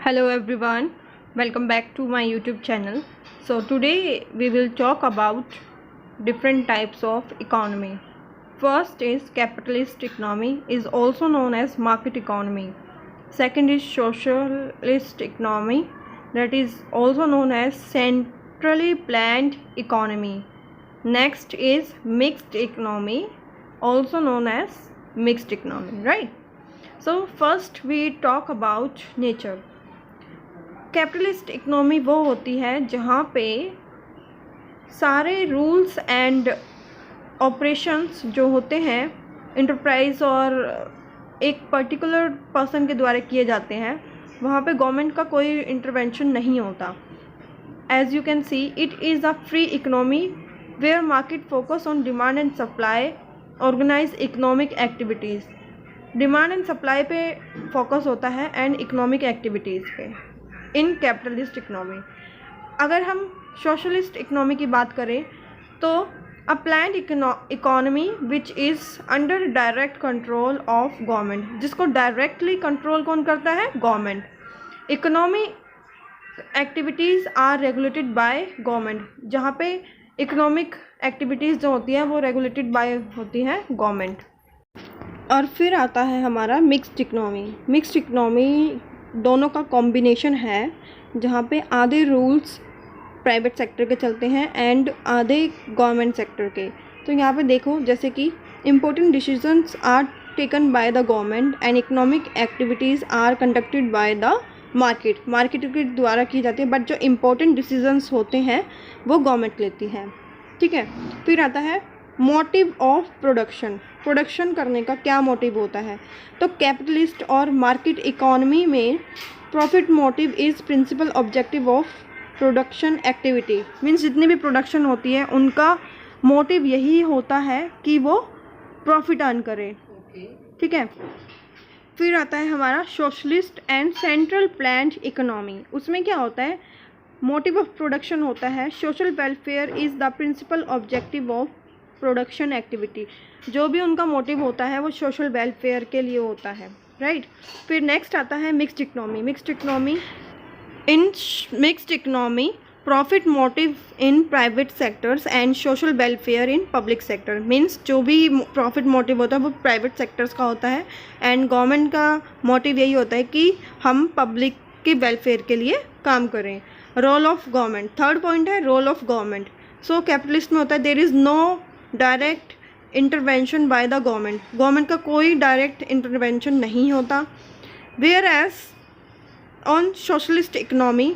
Hello everyone, welcome back to my YouTube channel. So today we will talk about different types of economy. First is capitalist economy, is also known as market economy. Second is socialist economy, that is also known as centrally planned economy. Next is mixed economy, also known as mixed economy, right? So first we talk about nature. Capitalist economy वो होती है जहाँ पे सारे rules and operations जो होते हैं enterprise और एक पर्टिकुलर पर्सन के द्वारा किए जाते हैं, वहाँ पे गवर्नमेंट का कोई इंटरवेंशन नहीं होता. As you can see, it is a free economy where market focus on demand and supply, organise economic activities. Demand and supply पे फोकस होता है एंड इकोनॉमिक एक्टिविटीज़ पे इन कैपिटलिस्ट इकोनॉमी. अगर हम सोशलिस्ट इकोनॉमी की बात करें तो a planned economy which is under direct control of government, जिसको डायरेक्टली कंट्रोल कौन करता है? Government. Economy activities are regulated by government, जहाँ पे इकोनॉमिक एक्टिविटीज़ जो होती हैं वो रेगुलेटेड बाय होती हैं गवर्नमेंट. और फिर आता है हमारा मिक्स्ड इकोनॉमी. मिक्स्ड इकोनॉमी दोनों का कॉम्बिनेशन है, जहाँ पे आधे रूल्स प्राइवेट सेक्टर के चलते हैं एंड आधे गवर्नमेंट सेक्टर के. तो यहाँ पे देखो, जैसे कि important decisions are taken by the government and economic activities are conducted by the market के द्वारा की जाती है, बट जो इम्पोर्टेंट डिसीजंस होते हैं वो गवर्नमेंट लेती है. ठीक है. फिर आता है मोटिव ऑफ प्रोडक्शन करने का क्या मोटिव होता है? तो कैपिटलिस्ट और मार्केट इकोनॉमी में profit motive is principal objective of production activity. Means जितनी भी प्रोडक्शन होती है उनका मोटिव यही होता है कि वो प्रॉफिट अर्न करें. ठीक है. फिर आता है हमारा socialist and central planned economy. उसमें क्या होता है? मोटिव ऑफ प्रोडक्शन होता है social welfare is the principal objective of production activity. जो भी उनका मोटिव होता है वो सोशल वेलफेयर के लिए होता है, राइट. फिर नेक्स्ट आता है mixed economy. In mixed economy profit motive in private sectors and social welfare in public sector. Means जो भी प्रॉफिट मोटिव होता है वो प्राइवेट सेक्टर्स का होता है एंड गवर्नमेंट का मोटिव यही होता है कि हम पब्लिक के वेलफेयर के लिए काम करें. Role of government, third point है role of government. So capitalist में होता है there is no direct intervention by the government का कोई डायरेक्ट इंटरवेंशन नहीं होता. Whereas on socialist economy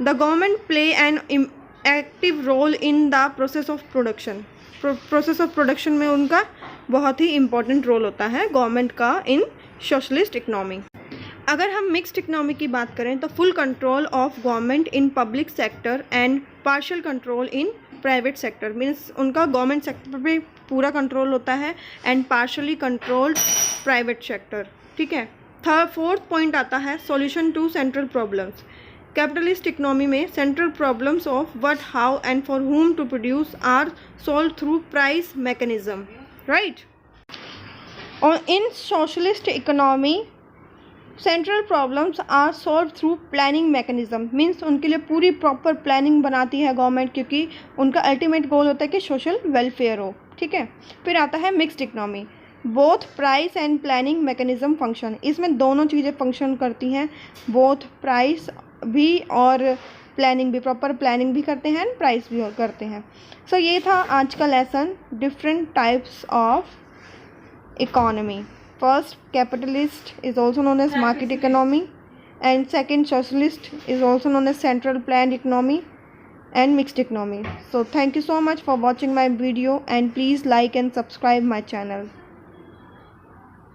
the government play an active role in the process of production में उनका बहुत ही इम्पोर्टेंट रोल होता है गवर्नमेंट का इन सोशलिस्ट इकोनॉमी. अगर हम मिक्स्ड इकोनॉमी की बात करें तो full control of government in public sector and partial control in private sector. Means उनका गवर्नमेंट सेक्टर पे पूरा कंट्रोल होता है and partly controlled private sector. ठीक है. फोर्थ पॉइंट आता है solution to central problems. Capitalist economy में central problems of what, how and for whom to produce are solve through price mechanism, right. और in socialist economy central problems are solve through planning mechanism. Means उनके लिए पूरी proper planning बनाती है government, क्योंकि उनका ultimate goal होता है कि सोशल वेलफेयर हो. ठीक है. फिर आता है mixed economy. Both price and planning mechanism function. इसमें दोनों चीज़ें फंक्शन करती हैं. बोथ प्राइस भी और प्लानिंग भी, प्रॉपर प्लानिंग भी करते हैं एंड प्राइस भी करते हैं. सो ये था आज का lesson, different types of economy. First, capitalist is also known as market economy, and second, socialist is also known as central planned economy and mixed economy. So thank you so much for watching my video, and please like and subscribe my channel.